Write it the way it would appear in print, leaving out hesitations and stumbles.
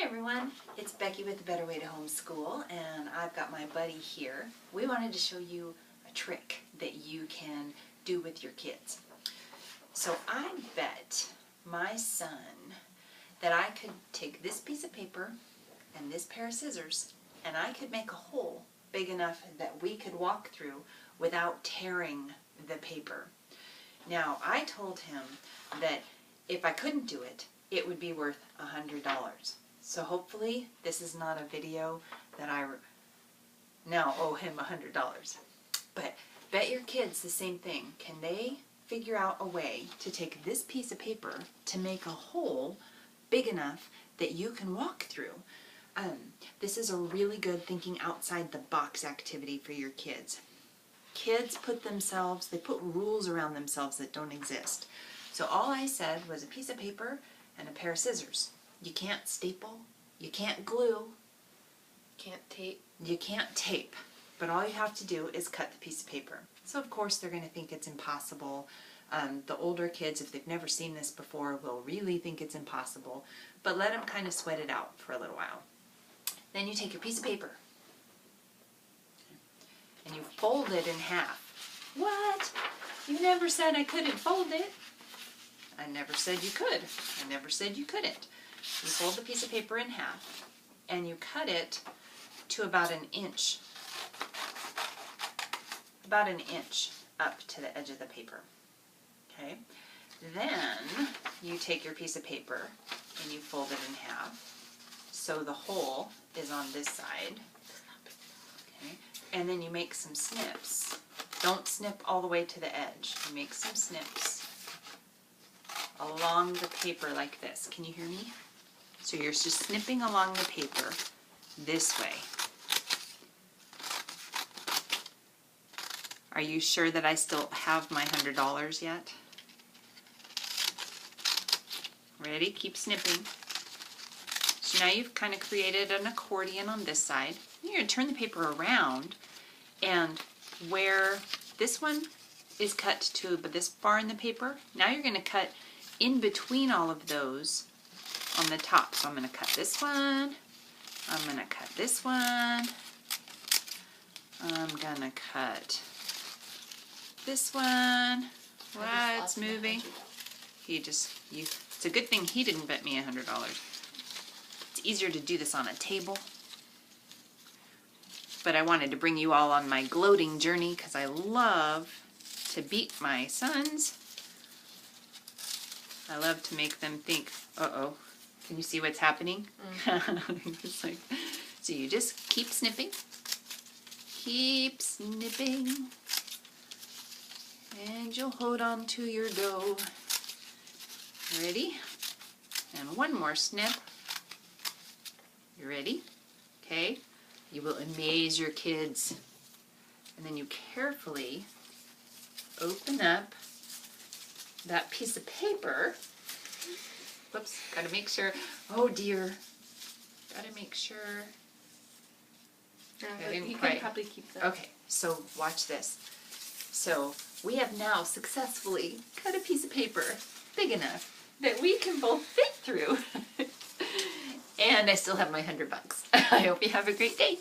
everyone, it's Becky with The Better Way to Homeschool, and I've got my buddy here. We wanted to show you a trick that you can do with your kids. So I bet my son that I could take this piece of paper and this pair of scissors and I could make a hole big enough that we could walk through without tearing the paper. Now I told him that if I couldn't do it, it would be worth $100. So hopefully this is not a video that I now owe him $100. But bet your kids the same thing. Can they figure out a way to take this piece of paper to make a hole big enough that you can walk through? This is a really good thinking outside the box activity for your kids. Kids they put rules around themselves that don't exist. So all I said was a piece of paper and a pair of scissors. You can't staple, you can't glue, Can't tape. you can't tape, but all you have to do is cut the piece of paper. So of course they're going to think it's impossible. The older kids, if they've never seen this before, will really think it's impossible, but let them kind of sweat it out for a little while. Then you take your piece of paper and you fold it in half. What? You never said I couldn't fold it. I never said you could. I never said you couldn't. You fold the piece of paper in half and you cut it to about an inch. About an inch up to the edge of the paper. Okay? Then you take your piece of paper and you fold it in half so the hole is on this side. Okay? And then you make some snips. Don't snip all the way to the edge. You make some snips along the paper like this. Can you hear me? So you're just snipping along the paper this way. Are you sure that I still have my $100 yet? Ready? Keep snipping. So now you've kind of created an accordion on this side. You're going to turn the paper around, and where this one is cut to but this far in the paper, now you're going to cut in between all of those on the top. So I'm going to cut this one, I'm going to cut this one, I'm going to cut this one. Wow, it's moving. It's a good thing he didn't bet me $100. It's easier to do this on a table. But I wanted to bring you all on my gloating journey because I love to beat my sons. I love to make them think, uh-oh, can you see what's happening? It's like, so you just keep snipping, and you'll hold on to your dough. Ready? And one more snip. You ready? Okay. You will amaze your kids. And then you carefully open up that piece of paper. Whoops, gotta make sure. Oh dear. Gotta make sure. You can probably keep that. Okay, so watch this. So we have now successfully cut a piece of paper big enough that we can both fit through. And I still have my $100. I hope you have a great day.